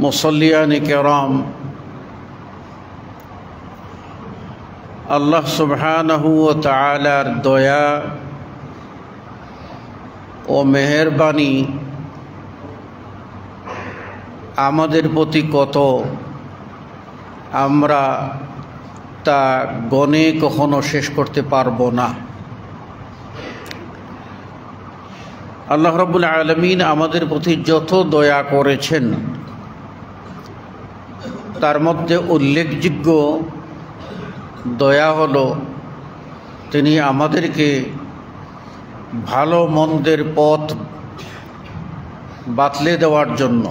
মুসল্লিয়ান কিরাম, আল্লাহ সুবহানাহু ওয়া তাআলার দয়া ও মেহেরবানি আমাদের প্রতি কত আমরা তা গণে কখনো শেষ করতে পারবো না। আল্লাহ রাব্বুল আলামিন আমাদের প্রতি যত দয়া করেছেন তার মধ্যে উল্লেখযোগ্য দয়া হলো তিনি আমাদেরকে ভালো মন্দের পথ বাতলে দেওয়ার জন্য,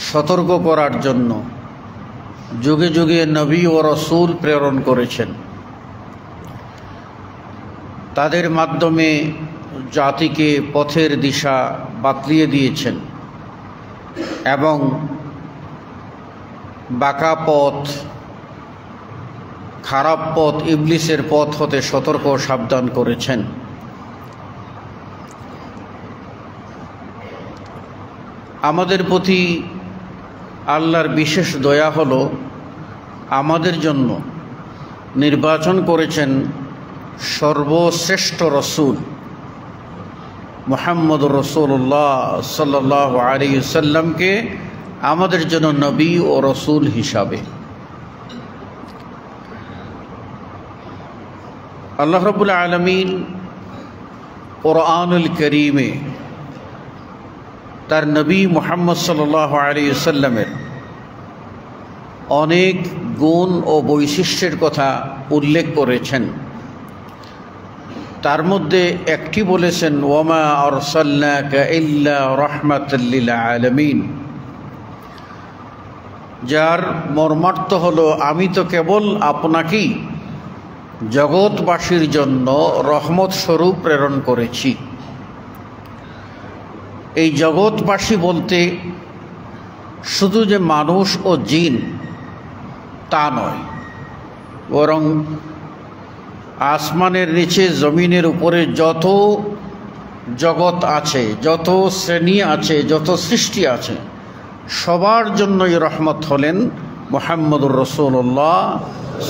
সতর্ক করার জন্য যুগে যুগে নবী ও রাসূল প্রেরণ করেছেন। তাদের মাধ্যমে জাতিকে পথের দিশা বাতলিয়ে দিয়েছেন এবং বাঁকা পথ, খারাপ পথ, ইবলিসের পথ হতে সতর্ক সাবধান করেছেন। আমাদের প্রতি আল্লাহর বিশেষ দয়া হলো আমাদের জন্য নির্বাচন করেছেন সর্বশ্রেষ্ঠ রসূল মুহাম্মদুর রাসূলুল্লাহ সাল্লাল্লাহু আলাইহি ওয়াসাল্লামকে আমাদের জন্য নবী ও রসূল হিসাবে। আল্লাহ রাব্বুল আলামিন কুরআনুল কারীমে তার নবী মুহাম্মদ সাল্লাল্লাহু আলাইহি ওয়াসাল্লামের অনেক গুণ ও বৈশিষ্ট্যের কথা উল্লেখ করেছেন। তার মধ্যে একটি বলেছেন, ওয়ামা আরসালনাকা ইল্লা রাহমাতাল লিল আলামিন, যার মর্মার্থ হলো আমি তো কেবল আপনাকেই জগৎবাসীর জন্য রহমত স্বরূপ প্রেরণ করেছি। এই জগৎবাসী বলতে শুধু যে মানুষ ও জিন তা নয়, বরং আসমানের নিচে জমিনের উপরে যত জগৎ আছে, যত শ্রেণী আছে, যত সৃষ্টি আছে, সবার জন্যই রহমত হলেন মুহাম্মদুর রাসূলুল্লাহ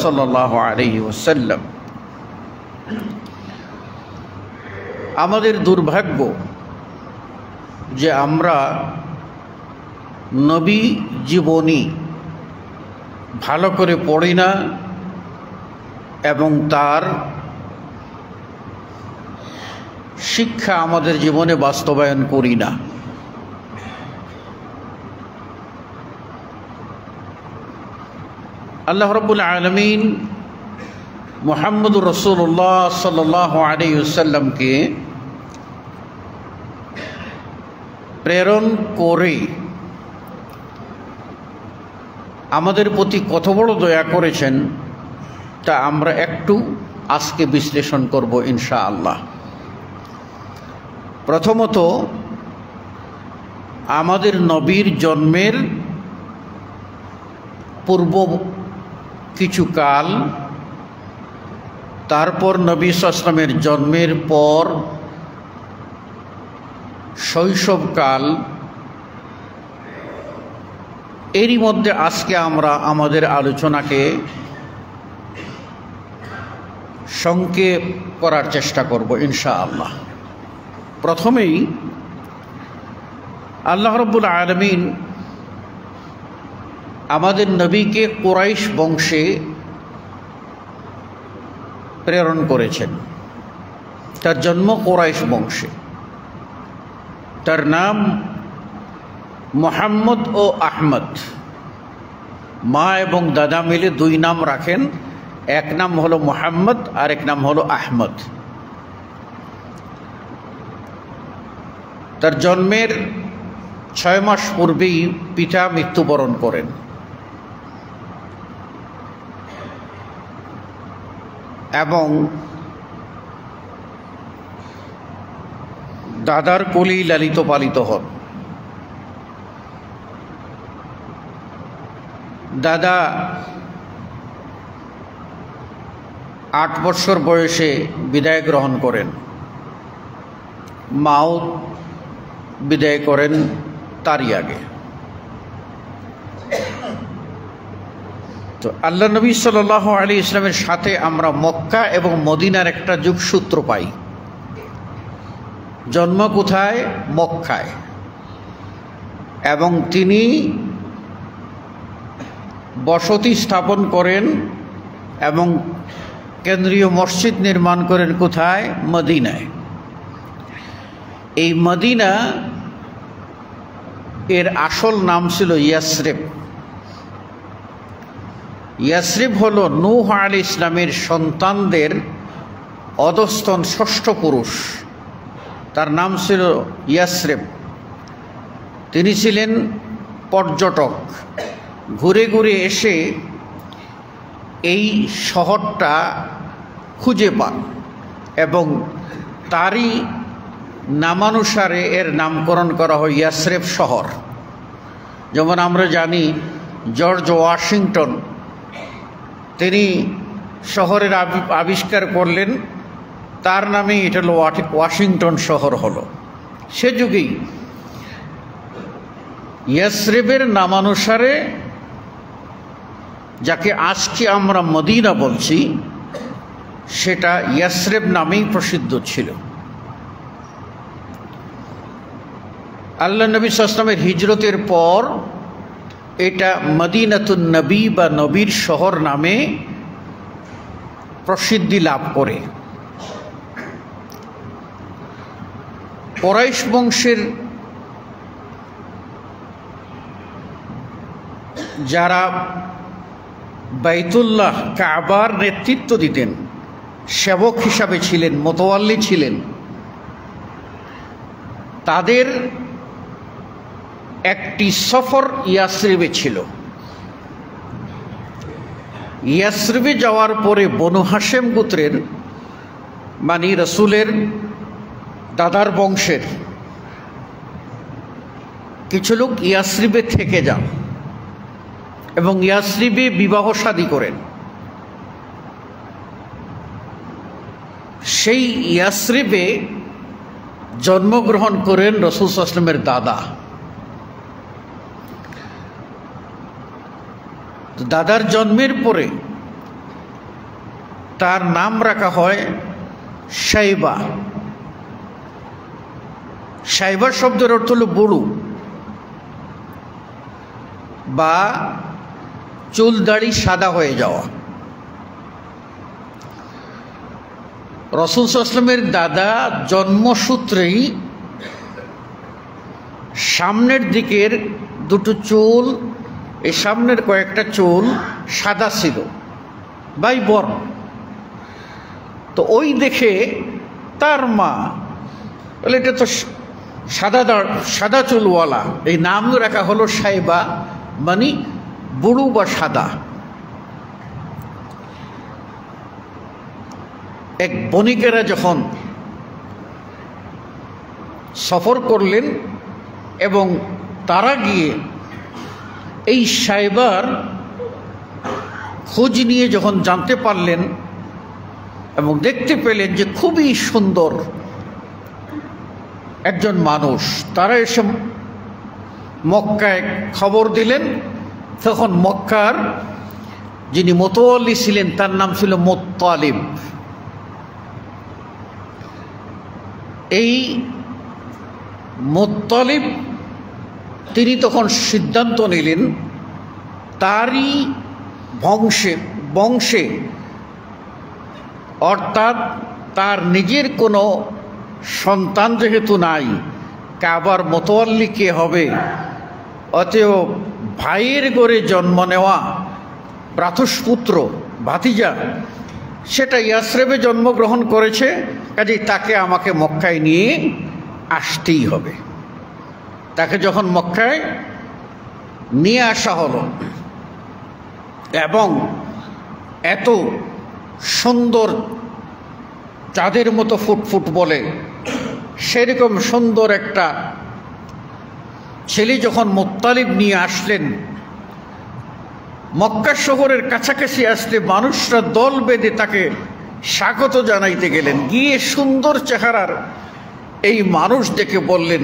সাল্লাল্লাহু আলাইহি ওয়াসাল্লাম। আমাদের দুর্ভাগ্য যে আমরা নবী জীবনী ভালো করে পড়ি না এবং তার শিক্ষা আমাদের জীবনে বাস্তবায়ন করি না। আল্লাহ রাব্বুল আলামিন মুহাম্মদুর রাসূলুল্লাহ সাল্লাল্লাহু আলাইহি ওয়াসাল্লামকে প্রেরণ করে আমাদের প্রতি কত বড় দয়া করেছেন তা আমরা একটু আজকে বিশ্লেষণ করব ইনশাআল্লাহ। প্রথমত, আমাদের নবীর জন্মের পূর্ব কিছু কাল, তারপর নবী সাল্লাল্লাহু আলাইহি ওয়াসাল্লামের জন্মের পর শৈশবকাল, এরই মধ্যে আজকে আমরা আমাদের আলোচনাকে সংক্ষেপ করার চেষ্টা করব ইনশাআল্লাহ। প্রথমেই আল্লাহ রাব্বুল আলামিন আমাদের নবীকে কুরাইশ বংশে প্রেরণ করেছেন। তার জন্ম কুরাইশ বংশে। তার নাম মুহাম্মদ ও আহমদ, মা এবং দাদা মিলে দুই নাম রাখেন, এক নাম হলো মুহাম্মদ আর এক নাম হলো আহমদ। তার জন্মের 6 মাস পূর্বেই পিতা মৃত্যুবরণ করেন এবং দাদার কোলেই লালিত পালিত হন। দাদা 8 বছর বয়সে বিদায় গ্রহণ করেন, মাও বিদায় করেন তারই আগে। তো আল্লাহ নবী সাল্লাল্লাহু আলাইহি ইসলামের সাথে আমরা মক্কা এবং মদিনার একটা যোগসূত্র পাই। জন্ম কোথায়? মক্কায়। এবং তিনি বসতি স্থাপন করেন এবং কেন্দ্রীয় মসজিদ নির্মাণ করেন কোথায়? মদিনায়। এই মদিনা এর আসল নাম ছিল ইয়াসরিব। ইয়াসরিব হলো নূহ আলাইহিস ইসলামের সন্তানদের অধস্তন ষষ্ঠ পুরুষ, তার নাম ছিল ইয়াসরিব। তিনি ছিলেন পর্যটক, ঘুরে ঘুরে এসে এই শহরটা খুঁজে পান এবং তারই নামানুসারে এর নামকরণ করা হয় ইয়াসরিব শহর। যেমন আমরা জানি জর্জ ওয়াশিংটন তিনি শহরের আবিষ্কার করলেন, তার নামেই এটা হলো ওয়াশিংটন শহর হলো। সে যুগেই ইয়াসরিবের নামানুসারে যাকে আজকে আমরা মদিনা বলছি সেটা ইয়াসরিব নামেই প্রসিদ্ধ ছিল। আল্লাহ নবী সাল্লাল্লাহু আলাইহি ওয়াসাল্লামের হিজরতের পর এটা মদিনাতুন নবী বা নবীর শহর নামে প্রসিদ্ধি লাভ করে। কুরাইশ বংশের যারা বাইতুল্লাহ কাবার নেতৃত্ব দিতেন, সেবক হিসাবে ছিলেন, মোতাওয়াল্লি ছিলেন, তাদের একটি সফর ইয়াসরিবে ছিল। ইয়াসরিবে যাওয়ার পরে বনু হাশেম গোত্রের মানে রসুলের দাদার বংশের কিছু লোক ইয়াসরিবে থেকে যান এবং ইয়াসরিবে বিবাহ শাদী করেন। সেই ইয়াসরিবে জন্মগ্রহণ করেন রাসূল সাল্লাল্লাহু আলাইহি ওয়াসাল্লামের দাদা। দাদার জন্মের পরে তার নাম রাখা হয় শাইবা। শাইবা শব্দের অর্থ হল বুড়ো বা চুল দাড়ি সাদা হয়ে যাওয়া। রাসূল সাল্লাল্লাহু আলাইহি ওয়াসাল্লামের দাদা জন্মসূত্রেই সামনের দিকের দুটো চুল, এই সামনের কয়েকটা চুল সাদা ছিল বাই বর্ণ। তো ওই দেখে তার মা বলে এটা তো সাদা চুলওয়ালা, এই নাম রাখা হলো শাইবা, মানে বুড়ো বা সাদা। এক বণিকেরা যখন সফর করলেন এবং তারা গিয়ে এই শাইবার খোঁজ নিয়ে যখন জানতে পারলেন এবং দেখতে পেলেন যে খুবই সুন্দর একজন মানুষ, তারা এসে মক্কায় খবর দিলেন। তখন মক্কার যিনি মোতাওয়াল্লি ছিলেন তার নাম ছিল মুত্তালিব। এই মুত্তালিব তিনি তখন সিদ্ধান্ত নিলেন তারই বংশে অর্থাৎ তার নিজের কোনো সন্তান যেহেতু নাই, কাবার মোতাওয়াল্লি কে হবে, অতএব ভাইয়ের ঘরে জন্ম নেওয়া ভ্রাতুষ্পুত্র ভাতিজা সেটা ইয়াসরিবে জন্মগ্রহণ করেছে, কাজেই তাকে আমাকে মক্কায় নিয়ে আসতেই হবে। তাকে যখন মক্কায় নিয়ে আসা হলো এবং এত সুন্দর চাঁদের মতো ফুটফুট বলে সেরকম সুন্দর একটা ছেলে যখন মুত্তালিব নিয়ে আসলেন, মক্কা শহরের কাছাকাছি আসলে মানুষরা দল বেঁধে তাকে স্বাগত জানাইতে গেলেন। গিয়ে সুন্দর চেহারার এই মানুষ দেখে বললেন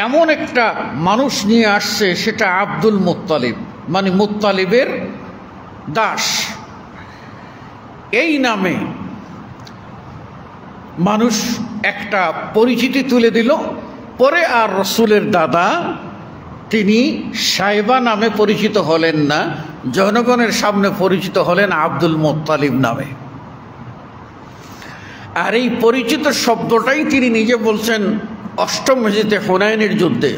এমন একটা মানুষ নিয়ে আসছে, সেটা আব্দুল মুত্তালিব। মানে মুত্তালিবের দাস। এই নামে মানুষ একটা পরিচিতি তুলে দিল। পরে আর রসুলের দাদা তিনি সাইবা নামে পরিচিত হলেন না, জনগণের সামনে পরিচিত হলেন আব্দুল মুত্তালিব নামে। আর এই পরিচিত শব্দটাই তিনি নিজে বলছেন অষ্টম হিজরিতে হুনাইনের যুদ্ধে,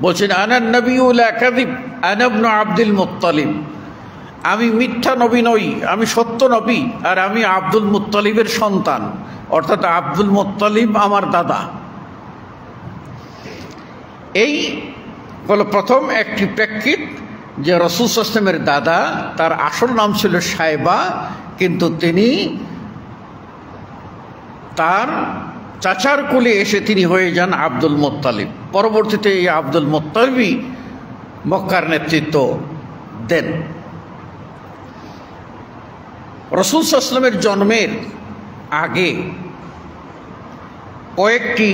বলছেন আনা নবিয়্যু লা কাযিব আনা ইবনু আব্দুল মুত্তালিব, আমি মিথ্যা নবী নই, আমি সত্য নবী, আর আমি আব্দুল মুত্তালিবের সন্তান, অর্থাৎ আব্দুল মুত্তালিব আমার দাদা। এই হলো প্রথম একটি প্রেক্ষিত যে রাসূল সাল্লাল্লাহু আলাইহি ওয়াসাল্লামের দাদা, তার আসল নাম ছিল সাইবা, কিন্তু তিনি তার চাচার কোলে এসে তিনি হয়ে যান আব্দুল মুত্তালিব। পরবর্তীতে এই আব্দুল মুত্তালিবই মক্কার নেতৃত্ব দেন। রাসূল সাল্লাল্লাহু আলাইহি ওয়াসাল্লামের জন্মের আগে কয়েকটি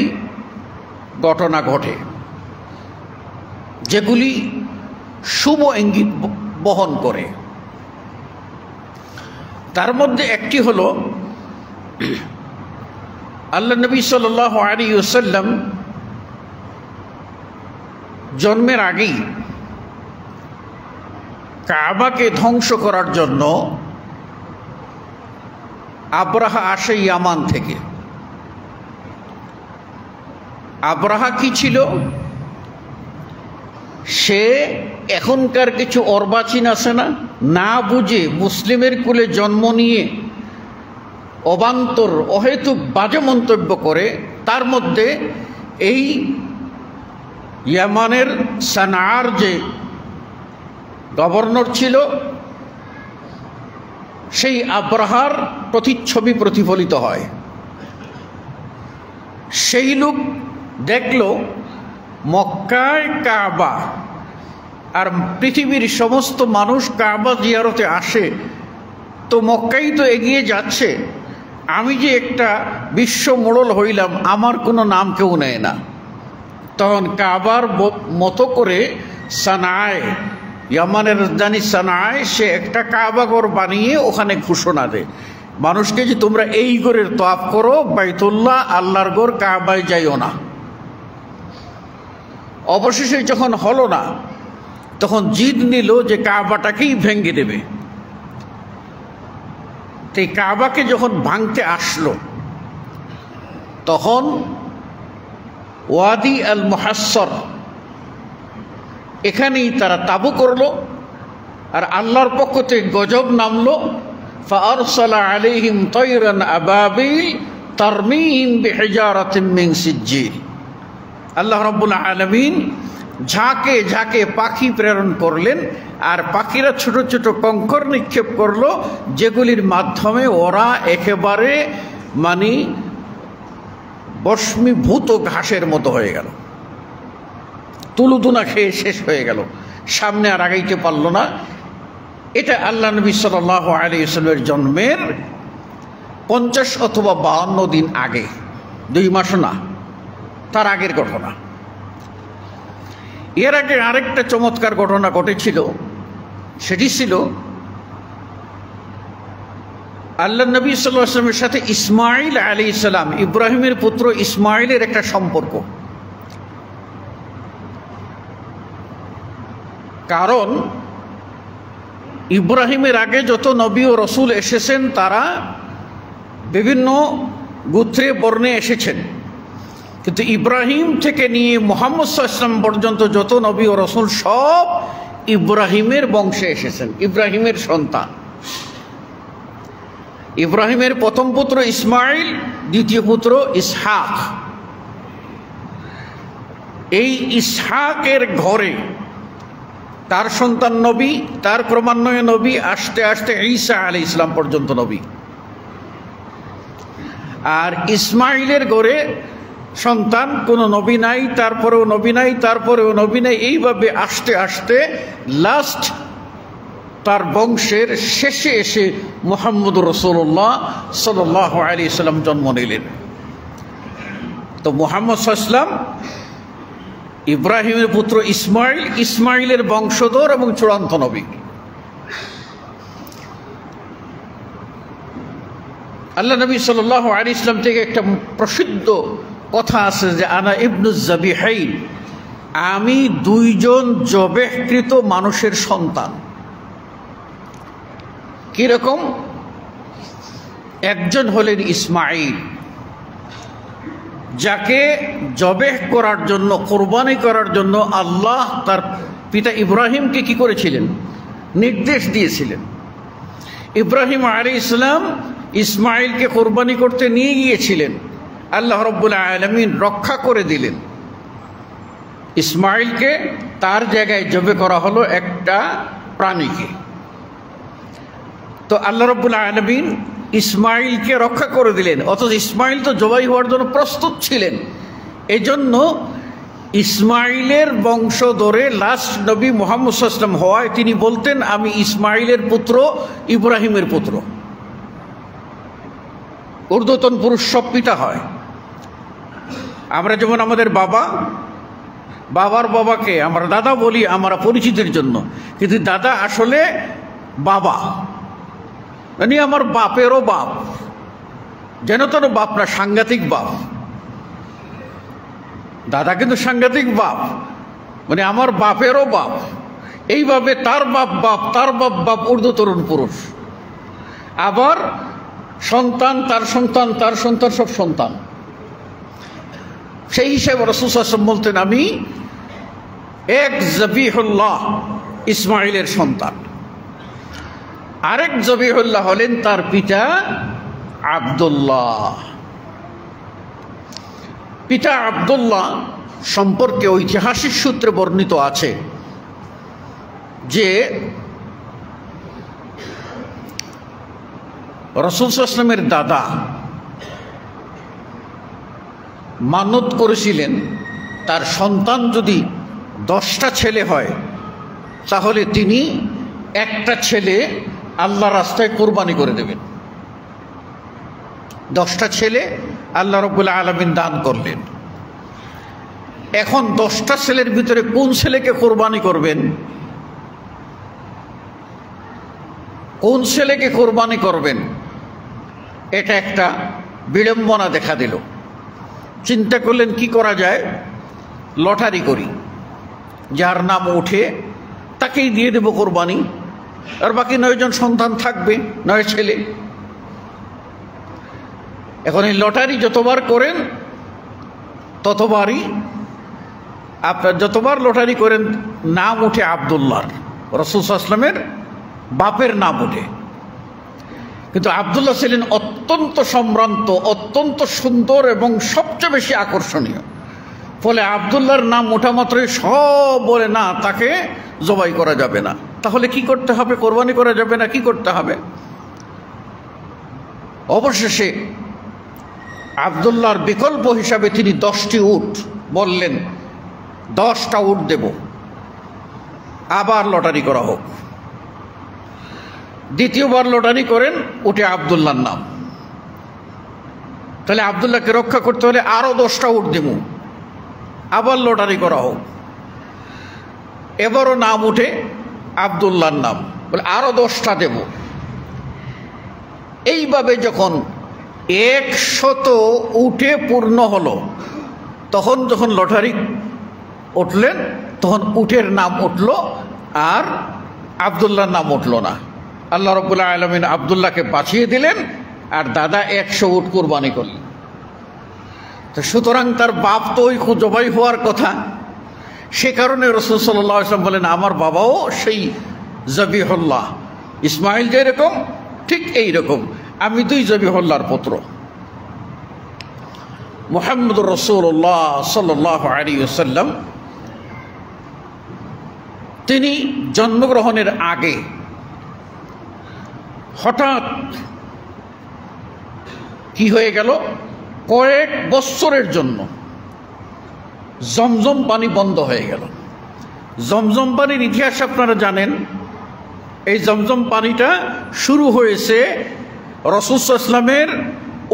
ঘটনা ঘটে যেগুলি শুভ ইঙ্গিত বহন করে। তার মধ্যে একটি হলো আল্লাহ নবী সাল্লাল্লাহু আলাইহি ওয়াসাল্লাম জন্মের আগেই কাবাকে ধ্বংস করার জন্য আব্রাহা আসে ইয়ামান থেকে। আব্রাহা কি ছিল? সে এখনকার কিছু অর্বাচীন আছে না, না বুঝে মুসলিমের কুলে জন্ম নিয়ে অবান্তর অহেতুক বাজে মন্তব্য করে। তার মধ্যে এই ইয়ামানের সানার যে গভর্নর ছিল, সেই আব্রাহার প্রতিচ্ছবি প্রতিফলিত হয়। সেই লোক দেখল মক্কায় কাবা, আর পৃথিবীর সমস্ত মানুষ কাবা জিয়ারতে আসে, তো মক্কাই তো এগিয়ে যাচ্ছে, আমি যে একটা বিশ্ব মোড়ল হইলাম, আমার কোনো নাম কেউ নেয় না। তখন কাবার মতো করে সানায়, ইয়ামানের রাজধানী সানায়, সে একটা কাবাঘর বানিয়ে ওখানে ঘোষণা দেয় মানুষকে যে তোমরা এই ঘরের তওয়াফ করো, বাইতুল্লাহ আল্লাহর ঘর, কাবায় যাইও না। অবশেষে যখন হলো না, তখন জিদ নিল যে কাবাটাকেই ভেঙে দেবে। এই কাবাকে যখন ভাঙতে আসলো, তখন ওয়াদি আল মুহাসসর এখানেই তারা তাবু করলো, আর আল্লাহর পক্ষ থেকে গজব নামলো। ফাআরসালা আলাইহিম তায়রান আবাবিল তারমিহিম বিহিজারাতিন মিন সিজ্জিল। আল্লাহ রাব্বুল আলামিন ঝাঁকে ঝাঁকে পাখি প্রেরণ করলেন, আর পাখিরা ছোট ছোট কঙ্কর নিক্ষেপ করলো, যেগুলির মাধ্যমে ওরা একেবারে মানে বস্মীভূত ঘাসের মতো হয়ে গেল, তুলুতুনা খেয়ে শেষ হয়ে গেল, সামনে আর আগাইতে পারল না। এটা আল্লাহ নবী সাল্লাল্লাহু আলাইহি ওয়াসাল্লামের জন্মের 50 অথবা 52 দিন আগে, 2 মাসও না, তার আগের ঘটনা। এর আগে আরেকটা চমৎকার ঘটনা ঘটেছিল, সেটি ছিল আল্লাহ নবী সাল্লাল্লাহু আলাইহি ওয়াসাল্লামের সাথে ইসমাঈল আলাইহিস সালাম, ইব্রাহিমের পুত্র ইসমাঈলের একটা সম্পর্ক। কারণ ইব্রাহিমের আগে যত নবী ও রসুল এসেছেন, তারা বিভিন্ন গোত্রে বর্ণে এসেছেন, কিন্তু ইব্রাহিম থেকে নিয়ে মুহাম্মদ সাল্লাল্লাহু আলাইহি ওয়াসাল্লাম পর্যন্ত যত নবী ও রসুল সব ইব্রাহিমের বংশে এসেছেন, ইব্রাহিমের সন্তান। ইব্রাহিমের প্রথম পুত্র ইসমাঈল, দ্বিতীয় পুত্র ইসহাক। এই ইসহাকের ঘরে তার সন্তান নবী, তার ক্রমান্বয়ে নবী, আস্তে আস্তে ঈসা আলাইহিস সালাম পর্যন্ত নবী। আর ইসমাঈলের ঘরে সন্তান কোনো নবী নাই, তারপরেও নবী নাই, তারপরেও নবী নাই, এইভাবে আস্তে আস্তে লাস্ট তার বংশের শেষে এসে মুহাম্মদুর রাসূলুল্লাহ সাল্লাল্লাহু আলাইহি সাল্লাম জন্ম নিলেন। তো মুহাম্মদ সাল্লাল্লাহু আলাইহি সাল্লাম ইব্রাহিমের পুত্র ইসমাইল, ইসমাইলের বংশধর এবং চূড়ান্ত নবী। আল্লাহ নবী সাল্লাল্লাহু আলাইহি ওয়াসাল্লাম থেকে একটা প্রসিদ্ধ কথা আছে যে আনা ইবনুজ যাবিহাইন, আমি দুইজন জবেহকৃত মানুষের সন্তান। কিরকম? একজন হলেন ইসমাইল, যাকে জবেহ করার জন্য, কোরবানি করার জন্য আল্লাহ তার পিতা ইব্রাহিমকে কি করেছিলেন? নির্দেশ দিয়েছিলেন। ইব্রাহিম আলাইহিস সালাম ইসমাইলকে কোরবানি করতে নিয়ে গিয়েছিলেন, আল্লাহ রাব্বুল আলামিন রক্ষা করে দিলেন। ইসমাইলকে তার জায়গায় জবে করা হলো একটা প্রাণীকে। তো আল্লাহ রাব্বুল আলামিন ইসমাইলকে রক্ষা করে দিলেন, অথচ ইসমাইল তো জবাই হওয়ার জন্য প্রস্তুত ছিলেন। এজন্য ইসমাইলের বংশ ধরে লাস্ট নবী মুহাম্মদ সাল্লাল্লাহু আলাইহি ওয়াসাল্লাম হওয়ায় তিনি বলতেন, আমি ইসমাইলের পুত্র, ইব্রাহিমের পুত্র। ঊর্ধ্বতন পুরুষ সব পিতা হয়। আমরা যেমন আমাদের বাবার বাবাকে আমরা দাদা বলি আমরা পরিচিতির জন্য, কিন্তু দাদা আসলে বাবা, মানে আমার বাপেরও বাপ, যেন তেন বাপ না, সাংঘাতিক বাপ। দাদা কিন্তু সাংঘাতিক বাপ, মানে আমার বাপেরও বাপ। এইভাবে তার বাপ বাপ, তার বাপ বাপ, ঊর্ধ্বতন পুরুষ। আবার সন্তান, তার সন্তান, তার সন্তান, সব সন্তান। সেই হিসেবে রাসূল সাল্লাল্লাহু আলাইহি ওয়াসাল্লাম বলতেন, আমি এক জবিহুল্লাহ, ইসমাইলের সন্তান। আরেক জবিহুল্লাহ হলেন তার পিতা আব্দুল্লাহ। পিতা আব্দুল্লাহ সম্পর্কে ঐতিহাসিক সূত্রে বর্ণিত আছে যে রাসূল সাল্লাল্লাহু আলাইহি ওয়াসাল্লামের দাদা মানত করেছিলেন, তার সন্তান যদি 10টা ছেলে হয় তাহলে তিনি একটা ছেলে আল্লাহ রাস্তায় কোরবানি করে দেবেন। 10টা ছেলে আল্লাহ রাব্বুল আলামিন দান করলেন। এখন 10টা ছেলের ভিতরে কোন ছেলেকে কোরবানি করবেন, কোন ছেলেকে কোরবানি করবেন, এটা একটা বিড়ম্বনা দেখা দিল। চিন্তা করলেন কি করা যায়, লটারি করি, যার নাম ওঠে তাকেই দিয়ে দেব কোরবানি, আর বাকি 9 জন সন্তান থাকবে, 9 ছেলে। এখন এই লটারি যতবার করেন ততবারই আপনার, যতবার লটারি করেন নাম উঠে আব্দুল্লাহর, রাসূল সাল্লাল্লাহু আলাইহি ওয়াসাল্লামের বাপের নাম ওঠে। কিন্তু আব্দুল্লাহ ছিলেন অত্যন্ত সম্ভ্রান্ত, অত্যন্ত সুন্দর এবং সবচেয়ে বেশি আকর্ষণীয়। ফলে আব্দুল্লাহর নাম ওঠা মাত্রই সব বলে, না, তাকে জবাই করা যাবে না। তাহলে কি করতে হবে? কোরবানি করা যাবে না, কি করতে হবে? অবশেষে আব্দুল্লাহর বিকল্প হিসাবে তিনি 10টি উট বললেন, 10টা উট দেব, আবার লটারি করা হোক। দ্বিতীয়বার লটারি করেন, উঠে আব্দুল্লাহর নাম। তাহলে আব্দুল্লাহকে রক্ষা করতে হলে আরো 10টা উট দেব, আবার লটারি করা হোক। এবারও নাম উঠে আব্দুল্লাহর নাম, বলে আরো 10টা দেব। এইভাবে যখন 100 উঠে পূর্ণ হলো, তখন যখন লটারি উঠলেন তখন উটের নাম উঠল আর আব্দুল্লাহর নাম উঠল না। আল্লাহ রাব্বুল আলামিন আব্দুল্লাহকে বাঁচিয়ে দিলেন, আর দাদা 100 উট কুরবানি করলেন। তো সুতরাং তার বাপ তো ওই জবাই হওয়ার কথা, সে কারণে রাসূল সাল্লাল্লাহু আলাইহি ওয়াসাল্লাম বলেন, আমার বাবাও সেই জবিহুল্লাহ, ইসমাইল যেরকম ঠিক এই রকম, আমি 2 জবিহুল্লাহর পুত্র। মুহাম্মদুর রাসূলুল্লাহ সাল্লাল্লাহু আলাইহি ওয়াসাল্লাম তিনি জন্মগ্রহণের আগে হঠাৎ কি হয়ে গেল, কয়েক বছরের জন্য জমজম পানি বন্ধ হয়ে গেল। জমজম পানির ইতিহাস আপনারা জানেন। এই জমজম পানিটা শুরু হয়েছে রাসূল সাল্লাল্লাহু আলাইহি ওয়াসাল্লামের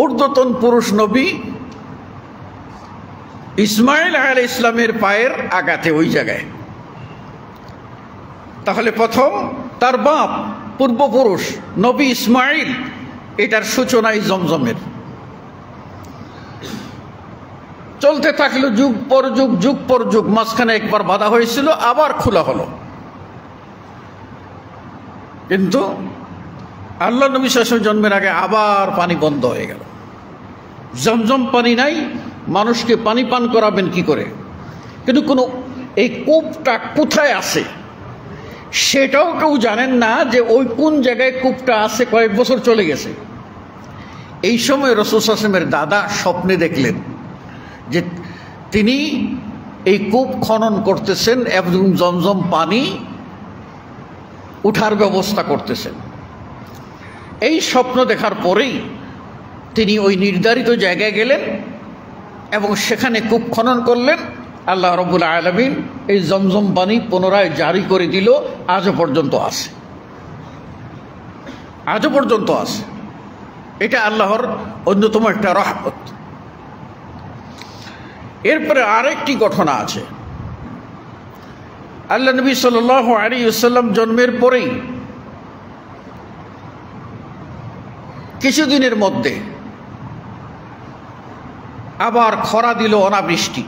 ঊর্ধ্বতন পুরুষ নবী ইসমাইল আলাইহিস ইসলামের পায়ের আঘাতে ওই জায়গায়। তাহলে প্রথম তার বাপ পূর্বপুরুষ নবী ইসমাইল, এটার সূচনাই জমজমের। চলতে থাকলো যুগ পর যুগ, যুগ পর যুগ। মাঝখানে একবার বাধা হয়েছিল, আবার খোলা হলো। কিন্তু আল্লাহ নবী সাল্লাল্লাহু আলাইহি ওয়াসাল্লাম জন্মের আগে আবার পানি বন্ধ হয়ে গেল। জমজম পানি নাই, মানুষকে পানি পান করাবেন কি করে? কিন্তু কোনো এই কূপটা কোথায় আছে সেটাও কেউ জানেন না, যে ওই কোন জায়গায় কূপটা আছে। কয়েক বছর চলে গেছে। এই সময় রাসূল সাল্লাল্লাহু আলাইহি ওয়াসাল্লামের দাদা স্বপ্নে দেখলেন যে তিনি এই কূপ খনন করতেছেন এবং জমজম পানি উঠার ব্যবস্থা করতেছেন। এই স্বপ্ন দেখার পরেই তিনি ওই নির্ধারিত জায়গায় গেলেন এবং সেখানে কূপ খনন করলেন। আল্লাহ রাব্বুল আলামিন এই জমজম পানি পুনরায় জারি করে দিল। আজও পর্যন্ত আছে, আজও পর্যন্ত আছে। এটা আল্লাহর অন্যতম একটা রহমত। এরপরে আরেকটি ঘটনা আছে। আল্লাহ নবী সাল্লাল্লাহু আলাইহি ওয়াসাল্লাম জন্মের পরেই কিছুদিনের মধ্যে আবার খরা দিল, অনাবৃষ্টি।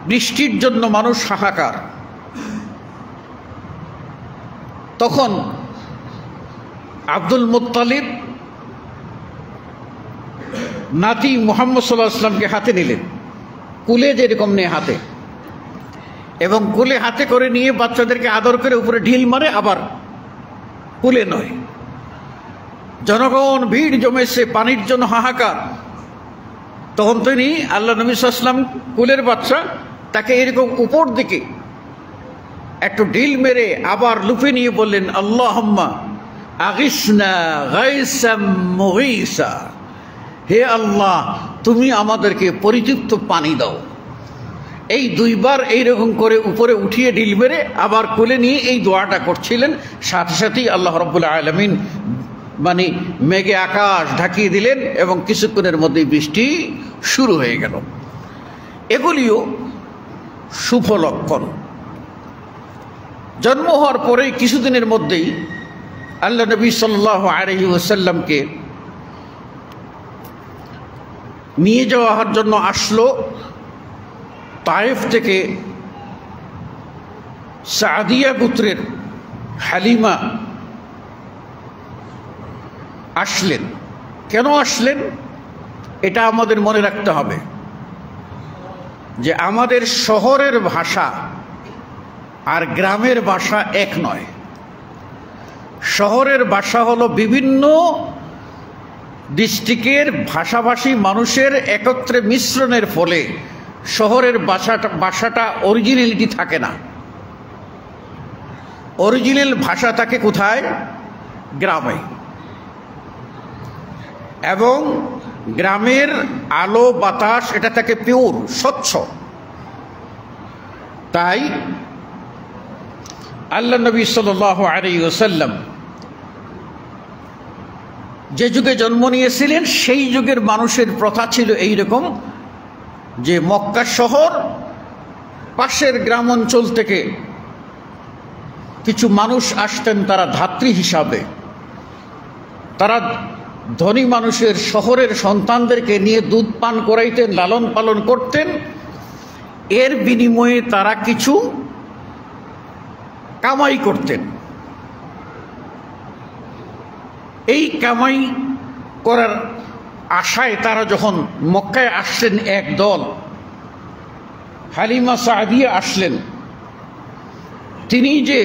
বৃষ্টির জন্য মানুষ হাহাকার। তখন আব্দুল মুত্তালিব নাতি মুহাম্মদ সাল্লাল্লাহু আলাইহি ওয়াসাল্লামকে হাতে নিলেন, কুলে যেরকম নিয়ে হাতে, এবং কুলে হাতে করে নিয়ে বাচ্চাদেরকে আদর করে উপরে ঢিল মারে, আবার কুলে নয়। জনগণ ভিড় জমেছে, পানির জন্য হাহাকার। তখন তিনি আল্লাহ নবী সাল্লাল্লাহু আলাইহি ওয়াসাল্লাম কুলের বাচ্চা, তাকে এরকম উপর দিকে একটু ঢিল মেরে আবার লুফে নিয়ে বললেন, আল্লাহুম্মা আগিসনা গায়সাম মুগীসা, হে আল্লাহ তুমি আমাদেরকে পরিতৃপ্ত পানি দাও। এই দুইবার এইরকম করে উপরে উঠিয়ে ঢিল মেরে আবার কোলে নিয়ে এই দোয়াটা করছিলেন। সাথে সাথেই আল্লাহ রাব্বুল আলামিন মানে মেঘে আকাশ ঢাকিয়ে দিলেন এবং কিছুক্ষণের মধ্যেই বৃষ্টি শুরু হয়ে গেল। এগুলিও শুভ লক্ষণ। জন্ম হওয়ার পরেই কিছুদিনের মধ্যেই আল্লাহ নবী সাল্লাল্লাহু আলাইহি ওয়াসাল্লামকে নিয়ে যাওয়ার জন্য আসলো তায়েফ থেকে সাদিয়া গোত্রের হালিমা আসলেন। কেন আসলেন এটা আমাদের মনে রাখতে হবে, যে আমাদের শহরের ভাষা আর গ্রামের ভাষা এক নয়। শহরের ভাষা হলো বিভিন্ন ডিস্ট্রিক্টের ভাষাভাষী মানুষের একত্রে মিশ্রণের ফলে শহরের ভাষাটা অরিজিনালিটি থাকে না। অরিজিনাল ভাষা থাকে কোথায়? গ্রামে। এবং গ্রামের আলো বাতাস এটা থাকে পিওর, স্বচ্ছ। তাই আল্লাহ নবী সাল্লাল্লাহু আলাইহি ওয়াসাল্লাম যে যুগে জন্ম নিয়েছিলেন সেই যুগের মানুষের প্রথা ছিল এইরকম, যে মক্কা শহর পাশের গ্রাম অঞ্চল থেকে কিছু মানুষ আসতেন, তারা ধাত্রী হিসাবে। তারা ধনী মানুষের শহরের সন্তানদেরকে নিয়ে দুধ পান করাইতেন, লালন পালন করতেন। এর বিনিময়ে তারা কিছু কামাই করতেন। এই কামাই করার আশায় তারা যখন মক্কায় আসলেন, এক দল হালিমা সাদিয়া আসলেন। তিনি যে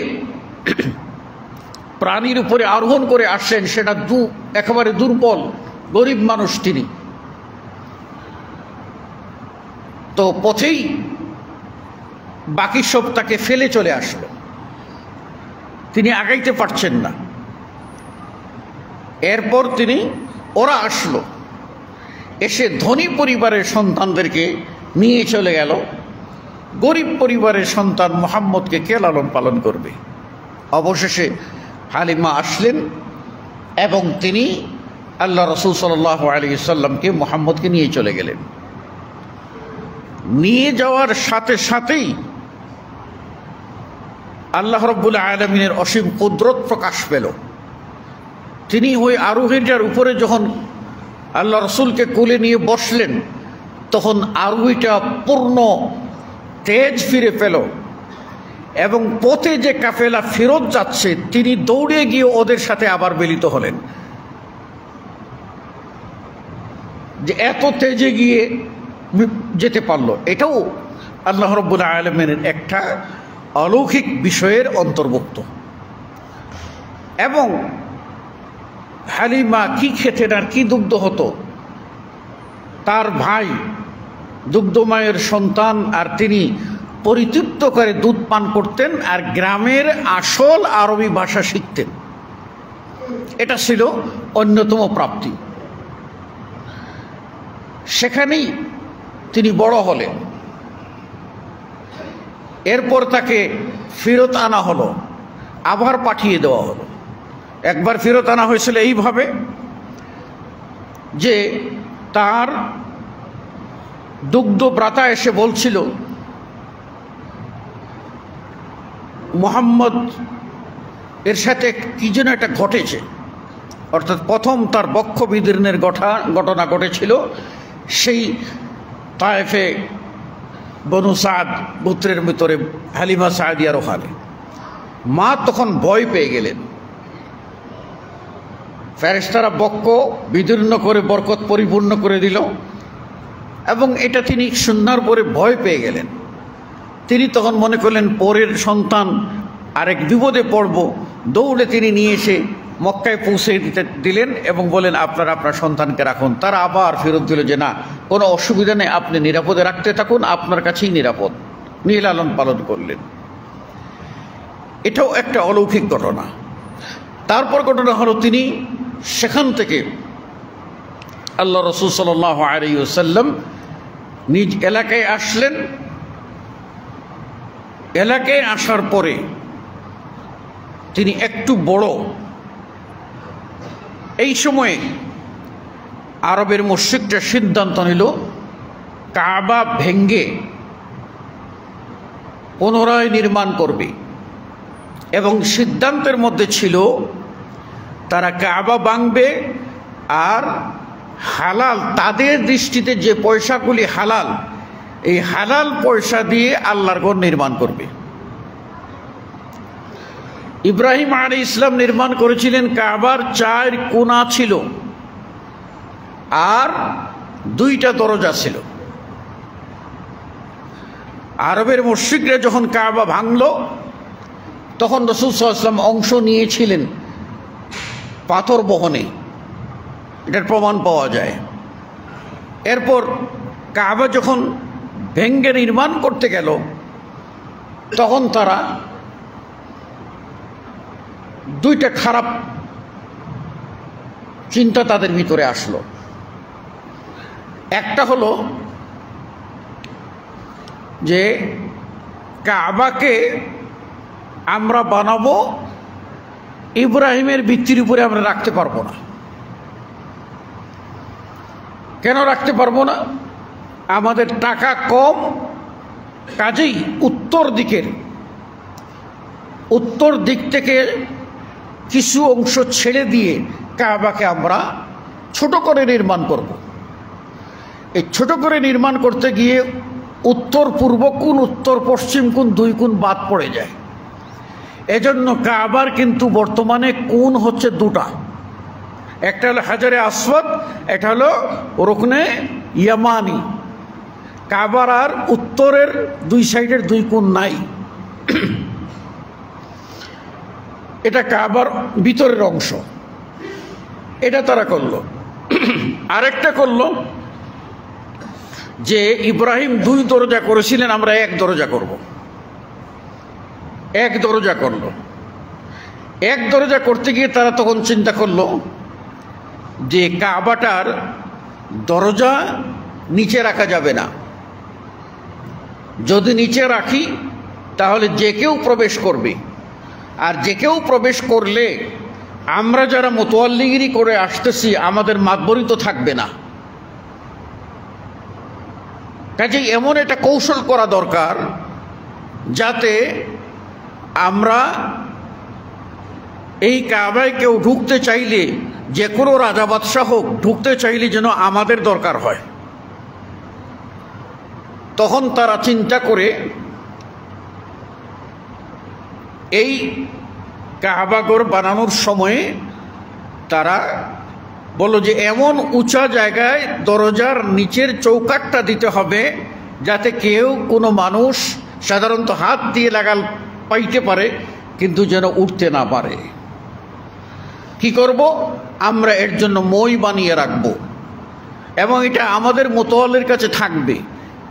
প্রাণীর উপরে আরোহণ করে আসলেন সেটা একেবারে দুর্বল, গরিব মানুষ তিনি। তো পথেই বাকি সব তাকে ফেলে চলে আসলো, তিনি আগাইতে পারছেন না। এরপর ওরা আসলো, এসে ধনী পরিবারের সন্তানদেরকে নিয়ে চলে গেল। গরিব পরিবারের সন্তান মুহাম্মদকে কে লালন পালন করবে? অবশেষে হালিমা আসলেন এবং তিনি আল্লাহ রাসূল সাল্লাল্লাহু আলাইহি ওয়াসাল্লামকে মুহাম্মদকে নিয়ে চলে গেলেন। নিয়ে যাওয়ার সাথে সাথেই আল্লাহ রাব্বুল আলামিনের অসীম কুদরত প্রকাশ পেল। তিনি ওই আরোহীটার উপরে যখন আল্লাহ রসুলকে কোলে নিয়ে বসলেন, তখন আরোহীটা পূর্ণ তেজ ফিরে পেল এবং পথে যে কাফেলা ফেরত যাচ্ছে তিনি দৌড়ে গিয়ে ওদের সাথে আবার মিলিত হলেন। যে এত তেজে গিয়ে যেতে পারল, এটাও আল্লাহ রাব্বুল আলামিনের একটা অলৌকিক বিষয়ের অন্তর্ভুক্ত। এবং হালিমা কি খেতেন আর কি দুগ্ধ হতো, তার ভাই দুগ্ধময়ের সন্তান, আর তিনি পরিতৃপ্ত করে দুধ পান করতেন আর গ্রামের আসল আরবি ভাষা শিখতেন। এটা ছিল অন্যতম প্রাপ্তি। সেখানেই তিনি বড় হলেন। এরপর তাকে ফেরত আনা হলো, আবার পাঠিয়ে দেওয়া হলো। একবার ফেরত আনা হয়েছিল এইভাবে যে তার দুগ্ধ ভ্রাতা এসে বলছিল মুহাম্মদ এর সাথে কি যেন একটা ঘটেছে, অর্থাৎ প্রথম তার বক্ষ বিদীর্ণের ঘটনা ঘটেছিল সেই তায়েফে বনু সাদ গোত্রের ভিতরে হালিমা সাদিয়ার ওখানে। মা তখন ভয় পেয়ে গেলেন। ফেরেশতারা বক্ষ বিদীর্ণ করে বরকত পরিপূর্ণ করে দিল এবং এটা তিনি শোনার পরে ভয় পেয়ে গেলেন। তিনি তখন মনে করলেন পরের সন্তান আরেক বিপদে পড়ব। দৌড়ে তিনি নিয়ে এসে মক্কায় পৌঁছে দিলেন এবং বলেন আপনারা আপনার সন্তানকে রাখুন। তারা আবার ফেরত দিল যে না, কোনো অসুবিধা নেই, আপনি নিরাপদে রাখতে থাকুন, আপনার কাছেই নিরাপদ। নিয়ে লালন পালন করলেন। এটাও একটা অলৌকিক ঘটনা। তারপর ঘটনা হলো তিনি সেখান থেকে আল্লাহ রাসূল সাল্লাল্লাহু আলাইহি ওয়াসাল্লাম নিজ এলাকায় আসলেন। এলাকায় আসার পরে তিনি একটু বড়। এই সময়ে আরবের মুশরিকরা সিদ্ধান্ত নিল কাবা ভেঙ্গে পুনরায় নির্মাণ করবে এবং সিদ্ধান্তের মধ্যে ছিল তারা কাবা ভাঙবে আর হালাল, তাদের দৃষ্টিতে যে পয়সাগুলি হালাল, এই হালাল পয়সা দিয়ে আল্লাহর ঘর নির্মাণ করবে। ইব্রাহিম আলাইহিস সালাম নির্মাণ করেছিলেন, কাবার 4 কোণা ছিল আর 2টা দরজা ছিল। আরবের মুশরিকরা যখন কাবা ভাঙল তখন রাসূল সাল্লাল্লাহু আলাইহি ওয়াসাল্লাম অংশ নিয়েছিলেন পাথর বহনে, এটার প্রমাণ পাওয়া যায়। এরপর কাবা যখন ভেঙ্গে নির্মাণ করতে গেল তখন তারা 2টা খারাপ চিন্তা তাদের ভিতরে আসলো। একটা হলো যে কাবাকে আমরা বানাবো, ইব্রাহিমের ভিত্তির উপরে আমরা রাখতে পারবো না। কেন রাখতে পারবো না? আমাদের টাকা কম, কাজেই উত্তর দিক থেকে কিছু অংশ ছেড়ে দিয়ে কাবাকে আমরা ছোট করে নির্মাণ করব। এই ছোট করে নির্মাণ করতে গিয়ে উত্তর পূর্ব কোণ, উত্তর পশ্চিম কোণ 2 কোণ বাদ পড়ে যায়। এজন্য কাবার কিন্তু বর্তমানে কোণ হচ্ছে 2টা, একটা হলো হাজারে আসওয়াদ, একটা হলো রুকনে ইয়ামানি। কাবার আর উত্তরের 2 সাইডের 2 কোণ নাই। এটা কাবার ভিতরের অংশ, এটা তারা করলো। আরেকটা করলো যে ইব্রাহিম 2 দরজা করেছিলেন, আমরা 1 দরজা করব। 1 দরজা করলো। 1 দরজা করতে গিয়ে তারা তখন চিন্তা করলো যে কাবাটার দরজা নিচে রাখা যাবে না। যদি নিচে রাখি তাহলে যে কেউ প্রবেশ করবে, আর যে কেউ প্রবেশ করলে আমরা যারা মোতোয়াল্লিগিরি করে আসতেছি আমাদের মাতবরি তো থাকবে না। কাজেই এমন একটা কৌশল করা দরকার যাতে আমরা এই কাবায় কেউ ঢুকতে চাইলে, যে কোনো রাজা বাদশাহ হোক, ঢুকতে চাইলে যেন আমাদের দরকার হয়। তখন তারা চিন্তা করে এই কাবাঘর বানানোর সময়ে তারা বলল যে এমন উঁচা জায়গায় দরজার নিচের চৌকাঠটা দিতে হবে যাতে কেউ, কোনো মানুষ সাধারণত হাত দিয়ে পাইতে পারে কিন্তু যেন উঠতে না পারে। কি করব? আমরা এর জন্য মই বানিয়ে রাখব এবং এটা আমাদের মোতওয়াল্লির কাছে থাকবে।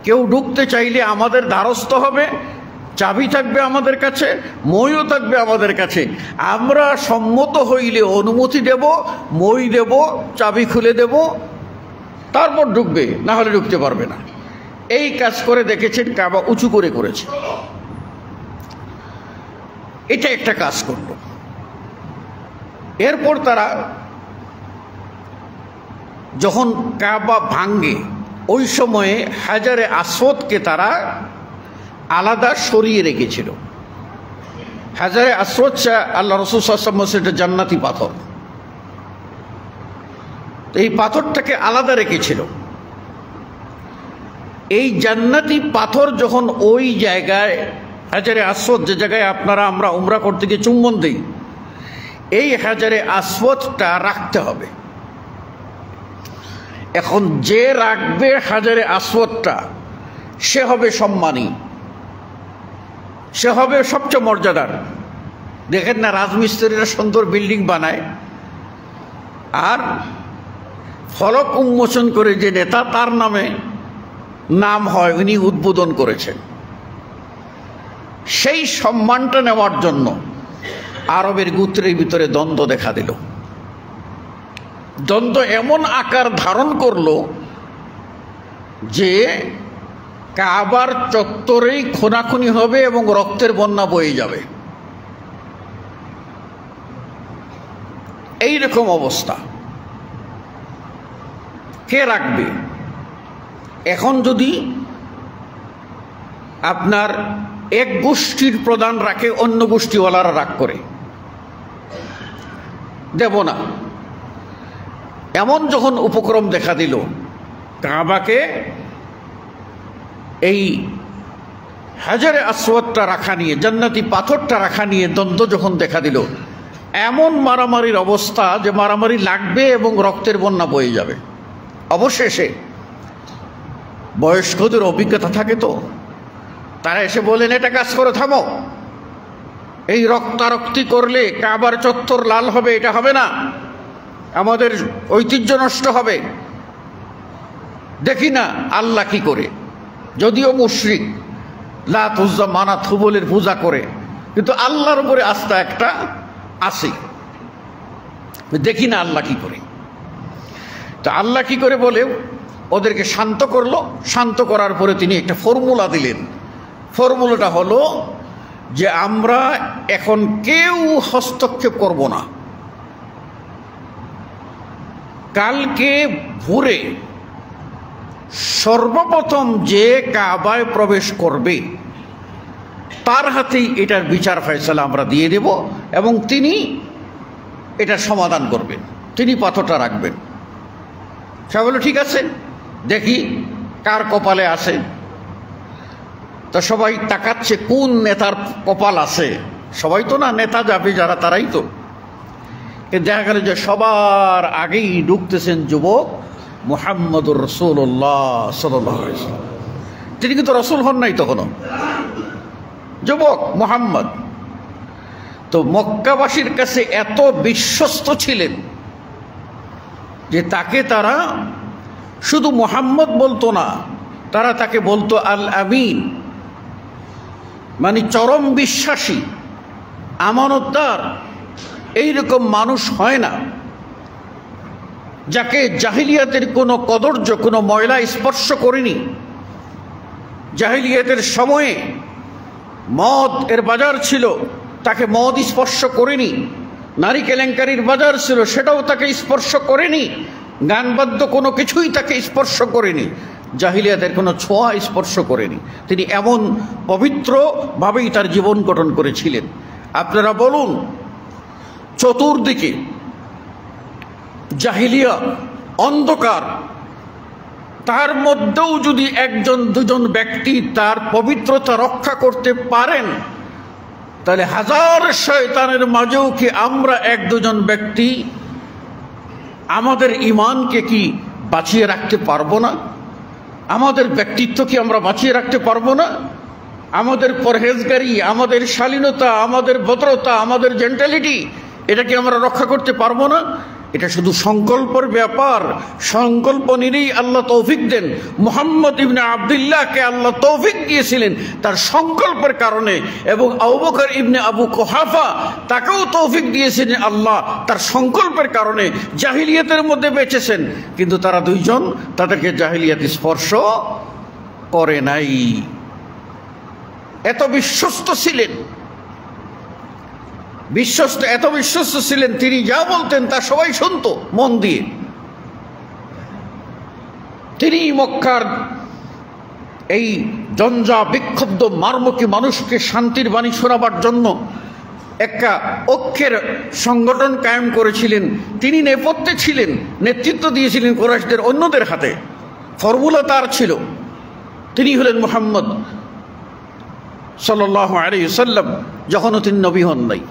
কেউ ঢুকতে চাইলে আমাদের দ্বারস্থ হবে, চাবি থাকবে আমাদের কাছে, মইও থাকবে আমাদের কাছে। আমরা সম্মত হইলে অনুমতি দেব, মই দেব, চাবি খুলে দেব, তারপর ঢুকবে, না হলে ঢুকতে পারবে না। এই কাজ করে দেখেছেন, কাবা উঁচু করে করেছে। এটা একটা কাজ করল। এরপর তারা যখন কাবা ভাঙ্গে, ওই সময়ে হাজারে আসওয়াদকে তারা আলাদা সরিয়ে রেখেছিল। হাজারে আসওয়াদ আল্লাহ রাসূল সাল্লাল্লাহু আলাইহি ওয়াসাল্লাম সেটা জান্নাতি পাথর, এই পাথরটাকে আলাদা রেখেছিল। এই জান্নাতি পাথর যখন ওই জায়গায়, হাজারে আসওয়াদ যে জায়গায় আমরা উমরা করতে গিয়ে চুম্বন দিই, এই হাজারে আসওয়াদটা রাখতে হবে। এখন যে রাখবে হাজারে আসওয়াদটা, সে হবে সম্মানী, সে হবে সবচেয়ে মর্যাদার। দেখেন না, রাজমিস্ত্রিরা সুন্দর বিল্ডিং বানায় আর ফলক উন্মোচন করে যে নেতা, তার নামে নাম হয়, উনি উদ্বোধন করেছেন। সেই সম্মানটা নেওয়ার জন্য আরবের গোত্রের ভিতরে দ্বন্দ্ব দেখা দিল। দ্বন্দ্ব এমন আকার ধারণ করলো যে কাবার চত্বরেই খুনাখুনি হবে এবং রক্তের বন্যা বয়ে যাবে, এই রকম অবস্থা। কে রাখবে? এখন যদি আপনার এক গোষ্ঠীর প্রধান রাখে, অন্য গোষ্ঠীওয়ালারা রাগ করে, দেব না। এমন যখন উপক্রম দেখা দিল, কাবাকে এই হাজারে আসওয়াদটা রাখা নিয়ে, জান্নাতি পাথরটা রাখা নিয়ে দ্বন্দ্ব যখন দেখা দিল, এমন মারামারির অবস্থা যে মারামারি লাগবে এবং রক্তের বন্যা বয়ে যাবে। অবশেষে বয়স্কদের অভিজ্ঞতা থাকে তো, তারা এসে বলেন, এটা কাজ করে থামো, এই রক্তারক্তি করলে কাবার চত্বর লাল হবে, এটা হবে না, আমাদের ঐতিহ্য নষ্ট হবে। দেখি না আল্লাহ কি করে, যদিও মুশরিক, লাত উজ্জা মানাত হুবলের পূজা করে, কিন্তু আল্লাহর উপরে আস্থা একটা আছে। দেখি না আল্লাহ কি করে। তো আল্লাহ কি করে বলে ওদেরকে শান্ত করলো। শান্ত করার পরে তিনি একটা ফর্মুলা দিলেন। ফর্মুলাটা হলো যে আমরা এখন কেউ হস্তক্ষেপ করব না। কালকে ভোরে সর্বপ্রথম যে কাবায় প্রবেশ করবে তার হাতেই এটার বিচার ফয়সালা আমরা দিয়ে দেব এবং তিনি এটা সমাধান করবেন, তিনি পাথরটা রাখবেন। সে বলল, ঠিক আছে, দেখি কার কপালে আছে। তো সবাই তাকাচ্ছে কোন নেতার কপাল আছে। সবাই তো না, নেতা যাবে যারা তারাই তো। দেখা গেল যে সবার আগেই ঢুকতেছেন যুবক মুহাম্মদুর রাসূলুল্লাহ সাল্লাল্লাহু আলাইহি ওয়াসাল্লাম। তিনি কিন্তু রসুল হন নাই তখনও, যুবক মুহাম্মদ। তো মক্কাবাসীর কাছে এত বিশ্বস্ত ছিলেন যে তাকে তারা শুধু মুহাম্মদ বলতো না, তারা তাকে বলতো আল আমিন, মানে চরম বিশ্বাসী, আমানতদার। এইরকম মানুষ হয় না যাকে জাহিলিয়াতের কোনো কদর্য, কোনো ময়লা স্পর্শ করেনি। জাহিলিয়াতের সময়ে মদ এর বাজার ছিল, তাকে মদ স্পর্শ করেনি। নারী কেলেঙ্কারির বাজার ছিল, সেটাও তাকে স্পর্শ করেনি। গানবাদ্য কোনো কিছুই তাকে স্পর্শ করেনি। জাহিলিয়াতের কোনো ছোঁয়া স্পর্শ করেনি। তিনি এমন পবিত্রভাবেই তার জীবন গঠন করেছিলেন। আপনারা বলুন, চতুর্দিকে জাহিলিয়া, অন্ধকার, তার মধ্যেও যদি একজন দুজন ব্যক্তি তার পবিত্রতা রক্ষা করতে পারেন, তাহলে হাজার শয়তানের মাঝেও কি আমরা এক দুজন ব্যক্তি আমাদের ঈমানকে কি বাঁচিয়ে রাখতে পারবো না? আমাদের ব্যক্তিত্ব কি আমরা বাঁচিয়ে রাখতে পারবো না? আমাদের পরহেজগারি, আমাদের শালীনতা, আমাদের ভদ্রতা, আমাদের জেন্টালিটি, এটা কি আমরা রক্ষা করতে পারবো না? এটা শুধু সংকল্পের ব্যাপার। সংকল্প নিলেই আল্লাহ তৌফিক দেন। মুহাম্মদ ইবনে আবদুল্লাহকে আল্লাহ তৌফিক দিয়েছিলেন তার সংকল্পের কারণে, এবং আবু বকর ইবনে আবু কুহাফা তাকেও তৌফিক দিয়েছিলেন আল্লাহ তার সংকল্পের কারণে। জাহিলিয়াতের মধ্যে বেঁচেছেন, কিন্তু তারা দুইজন তাদেরকে জাহিলিয়াত স্পর্শ করে নাই। এত বিশ্বস্ত ছিলেন, এত বিশ্বস্ত ছিলেন, তিনি যা বলতেন তা সবাই শুনতো মন দিয়ে। তিনি মক্কার এই জঞ্জা বিক্ষুব্ধ মারমুখী মানুষকে শান্তির বাণী শোনাবার জন্য একটা ঐক্যের সংগঠন কায়েম করেছিলেন। তিনি নেপথ্যে ছিলেন, নেতৃত্ব দিয়েছিলেন কুরাইশদের অন্যদের হাতে। ফর্মুলা তার ছিল। তিনি হলেন মুহাম্মদ সাল্লাল্লাহু আলাইহি ওয়াসাল্লাম, যখনও তিনি নবী হন নাই।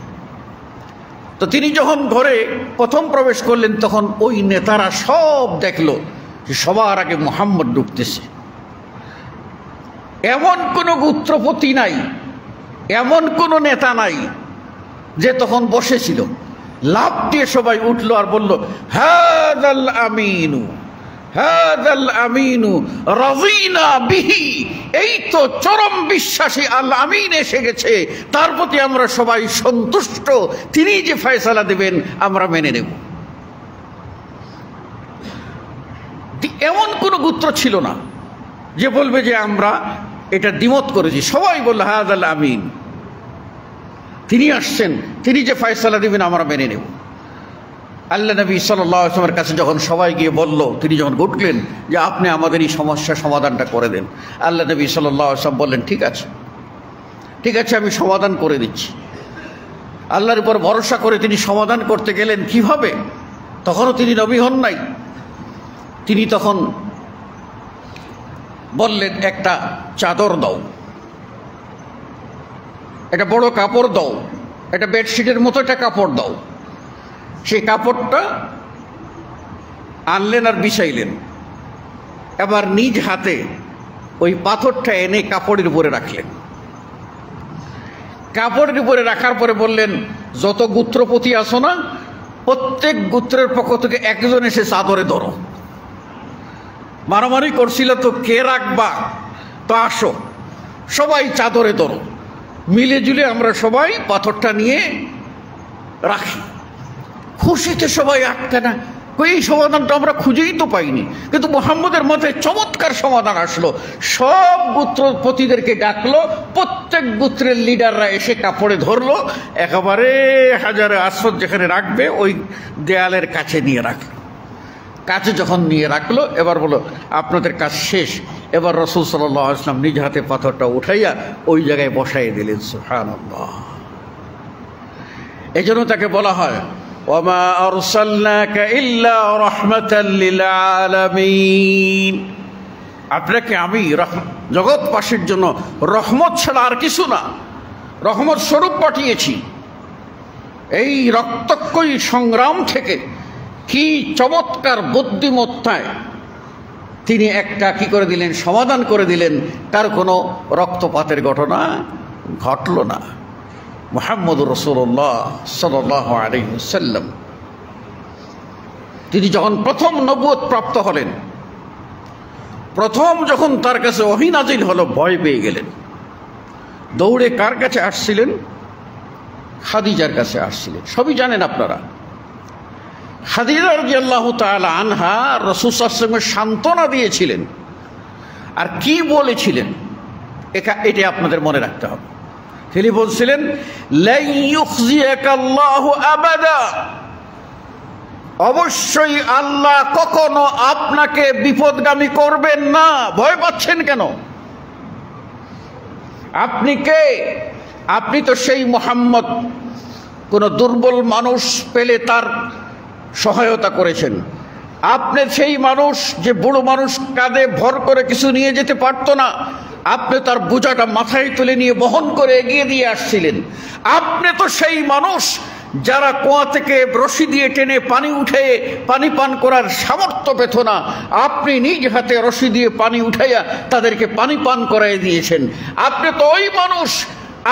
তো তিনি যখন ঘরে প্রথম প্রবেশ করলেন, তখন ওই নেতারা সব দেখলো যে সবার আগে মুহাম্মদ ঢুকতেছে। এমন কোনো গোত্রপতি নাই, এমন কোনো নেতা নাই যে তখন বসেছিল। লাফ দিয়ে সবাই উঠলো আর বলল, হাযাল আমিনু, হাযাল আমিনু রাযিনা বিহি। এই তো চরম বিশ্বাসী আল আমিন এসে গেছে, তার প্রতি আমরা সবাই সন্তুষ্ট, তিনি যে ফয়সালা দেবেন আমরা মেনে নেব। এমন কোনো গোত্র ছিল না যে বলবে যে আমরা এটা দ্বিমত করেছি। সবাই বলল হাযাল আমিন, তিনি আসছেন, তিনি যে ফয়সালা দেবেন আমরা মেনে নেব। আল্লাহ নবী সাল্লাল্লাহু আলাইহি ওয়াসাল্লামের কাছে যখন সবাই গিয়ে বলল, তিনি যখন উঠলেন যে আপনি আমাদের এই সমস্যার সমাধানটা করে দেন, আল্লাহ নবী সাল্লাল্লাহু আলাইহি ওয়াসাল্লাম বললেন, ঠিক আছে, ঠিক আছে, আমি সমাধান করে দিচ্ছি। আল্লাহর উপর ভরসা করে তিনি সমাধান করতে গেলেন। কিভাবে? তখনও তিনি নবী হন নাই। তিনি তখন বললেন, একটা চাদর দাও, একটা বড় কাপড় দাও, একটা বেডশিটের মতো একটা কাপড় দাও। সেই কাপড়টা আনলেন আর বিছাইলেন। এবার নিজ হাতে ওই পাথরটা এনে কাপড়ের উপরে রাখলেন। কাপড়ের উপরে রাখার পরে বললেন, যত গোত্রপতি আছো না, প্রত্যেক গোত্রের পক্ষ থেকে একজন এসে চাদরে ধরো। মারামারি করছিল তো কে রাখবা, তো আসো সবাই চাদরে ধরো, মিলে জুলে আমরা সবাই পাথরটা নিয়ে রাখি। খুশিতে সবাই আটকে না, এই সমাধানটা আমরা খুঁজেই তো পাইনি। কিন্তু মুহাম্মদের মাথায় চমৎকার সমাধান আসলো। সব গোত্রপতিদেরকে ডাকলো, প্রত্যেক গোত্রের লিডাররা এসে কাপড়ে ধরলো, একেবারে হাজারে আসফদ যেখানে রাখবে ওই দেয়ালের কাছে নিয়ে রাখলো। কাছে যখন নিয়ে রাখলো, এবার বলো আপনাদের কাজ শেষ। এবার রাসূল সাল্লাল্লাহু আলাইহি ওয়াসাল্লাম নিজ হাতে পাথরটা উঠাইয়া ওই জায়গায় বসাই দিলেন। সুবহানাল্লাহ। এজন্য তাকে বলা হয়, ওয়ামা আরসালনাকা ইল্লা রাহমাতাল লিল আলামিন। আপনাকে আমি জগৎবাসীর জন্য রহমত ছাড়া আর কিছু না, রহমত স্বরূপ পাঠিয়েছি। এই রক্তক্ষয়ী সংগ্রাম থেকে কি চমৎকার বুদ্ধিমত্তায় তিনি একটা কি করে দিলেন, সমাধান করে দিলেন। তার কোনো রক্তপাতের ঘটনা ঘটল না। মুহাম্মদুর রাসূলুল্লাহ সাল্লাল্লাহু আলাইহি ওয়াসাল্লাম তিনি যখন প্রথম নবুয়ত প্রাপ্ত হলেন, প্রথম যখন তার কাছে ওহী নাজিল হলো, ভয় পেয়ে গেলেন। দৌড়ে কার কাছে আসছিলেন? খাদিজার কাছে আসছিলেন। সবই জানেন আপনারা। খাদিজা রাদিয়াল্লাহু তাআলা আনহা রাসূল সাল্লাল্লাহু আলাইহি ওয়াসাল্লামের সান্ত্বনা দিয়েছিলেন। আর কি বলেছিলেন এটা আপনাদের মনে রাখতে হবে। তিনি বলছিলেন, লা ইউখজিয়াকাল্লাহু আবাদা, অবশ্যই আল্লাহ কখনো আপনাকে বিপদগামী করবেন না। ভয় পাচ্ছেন কেন? আপনি কে? আপনি তো সেই মুহাম্মদ। কোন দুর্বল মানুষ পেলে তার সহায়তা করেছেন। আপনি সেই মানুষ যে বুড়ো মানুষ কাঁধে ভর করে কিছু নিয়ে যেতে পারতো না, আপনি তার বোঝাটা মাথায় তুলে নিয়ে বহন করে এগিয়ে দিয়ে আসছিলেন। আপনি তো সেই মানুষ যারা কুয়া থেকে রশি দিয়ে টেনে পানি উঠে পানি পান করার সামর্থ্য পেত না, আপনি নিজ হাতে রশি দিয়ে পানি উঠাইয়া তাদেরকে পানি পান করাই দিয়েছেন। আপনি তো ওই মানুষ,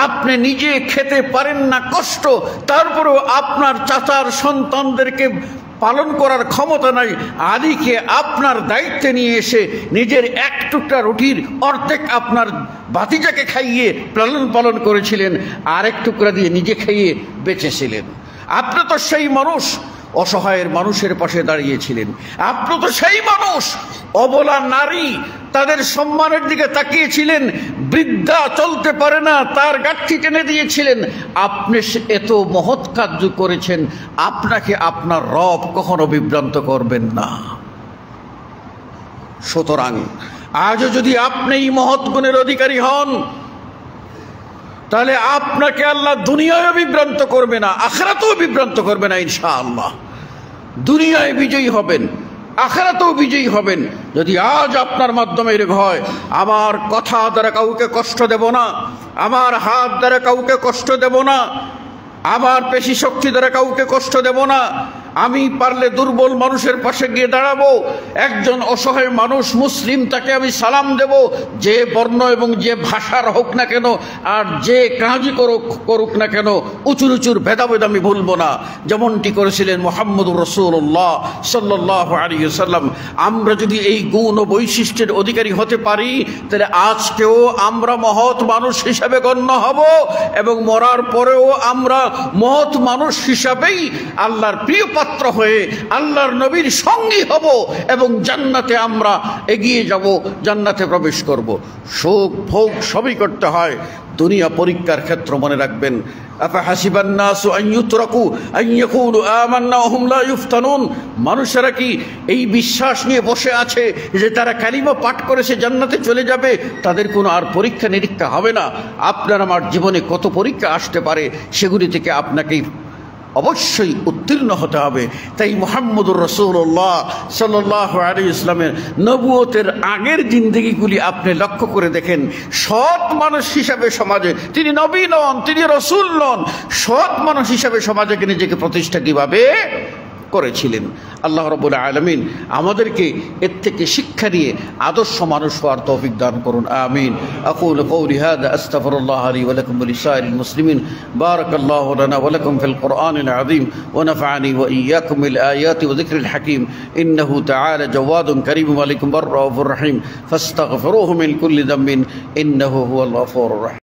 আপনি নিজে খেতে পারেন না কষ্ট, তারপরেও আপনার চাচার সন্তানদেরকে পালন করার ক্ষমতা নাই, আলীকে আপনার দায়িত্বে নিয়ে এসে নিজের এক টুকরা রুটির অর্ধেক আপনার ভাতিজাকে খাইয়ে পালন করেছিলেন, আর এক টুকরা দিয়ে নিজে খাইয়ে বেঁচেছিলেন। আপনি তো সেই মানুষ অসহায়ের মানুষের পাশে দাঁড়িয়েছিলেন। আপনি তো সেই মানুষ অবলা নারী তাদের সম্মানের দিকে তাকিয়েছিলেন, বৃদ্ধা চলতে পারে না তার গাঁঠি টেনে দিয়েছিলেন। আপনি এত মহৎ কার্য করেছেন, আপনাকে আপনার রব কখনো বিভ্রান্ত করবেন না। সুতরাং আজও যদি আপনি এই মহৎ গুণের অধিকারী হন, তাহলে আপনাকে আল্লাহ দুনিয়ায় বিভ্রান্ত করবে না, আখিরাতেও বিভ্রান্ত করবে না ইনশাআল্লাহ। দুনিয়ায় বিজয়ী হবেন, আখিরাতেও বিজয়ী হবেন। যদি আজ আপনার মাধ্যমে এরকম হয়, আমার কথা দ্বারা কাউকে কষ্ট দেব না, আমার হাত দ্বারা কাউকে কষ্ট দেব না, আমার পেশি শক্তি দ্বারা কাউকে কষ্ট দেব না, আমি পারলে দুর্বল মানুষের পাশে গিয়ে দাঁড়াবো, একজন অসহায় মানুষ মুসলিম তাকে আমি সালাম দেব, যে বর্ণ এবং যে ভাষার হোক না কেন, আর যে কাজই করুক না কেন, উঁচুর উঁচুর ভেদাভেদ আমি ভুলবো না, যেমনটি করেছিলেন মুহাম্মদুর রাসূলুল্লাহ সাল্লাল্লাহু আলাইহি ওয়াসাল্লাম। আমরা যদি এই গুণ ও বৈশিষ্ট্যের অধিকারী হতে পারি, তাহলে আজকেও আমরা মহৎ মানুষ হিসাবে গণ্য হব, এবং মরার পরেও আমরা মহৎ মানুষ হিসাবেই আল্লাহর প্রিয় পাত্র হয়ে আল্লাহর নবীর সঙ্গী হব, এবং জান্নাতে আমরা এগিয়ে যাব, জান্নাতে প্রবেশ করব। শোক ভোগ সবই করতে হয়, দুনিয়া পরীক্ষার ক্ষেত্র মনে রাখবেন। আফাহাসিবান নাসু আন ইউতরাকু আন ইয়াকুলু আমান্না ওয়া হুম লা ইফতানুন। মানুষেরা কি এই বিশ্বাস নিয়ে বসে আছে যে তারা কালিমা পাঠ করেছে জান্নাতে চলে যাবে, তাদের কোনো আর পরীক্ষা নিরীক্ষা হবে না? আপনার আমার জীবনে কত পরীক্ষা আসতে পারে, সেগুলি থেকে আপনাকে অবশ্যই উত্তীর্ণ হতে হবে। তাই মুহাম্মদুর রাসূলুল্লাহ সাল্লাল্লাহু আলাইহি ওয়াসাল্লামের নবুয়তের আগের জিন্দেগিগুলি আপনি লক্ষ্য করে দেখেন। সৎ মানুষ হিসাবে সমাজে তিনি নবী নন, তিনি রাসূল নন, সৎ মানুষ হিসাবে সমাজে নিজেকে প্রতিষ্ঠা কিভাবে করেছিলেন। আল্লাহ রাব্বুল আলামিন আমাদেরকে এর থেকে শিক্ষা নিয়ে আদর্শ মানুষ হওয়ার তৌফিক দান করুন। আমিন। আকুলু কওলি হাযা আস্তাগফিরুল্লাহ লি ওয়া লাকুম ওয়া লিসাইরিল মুসলিমিন। বারাকাল্লাহু লানা ওয়া লাকুম ফিল কুরআনিল আযীম ওয়া নাফা'নি ওয়া ইয়্যাকুম বিল আয়াতি ওয়া যিকরিল হাকীম। ইন্নাহু তাআলা জাওয়াদুন কারীমুন ওয়া লাকুম রাউফুর রহিম। ফাস্তাগফিরুহু মিন কুল্লি যামবিন ইন্নাহু হুয়াল গফুরুর রহিম।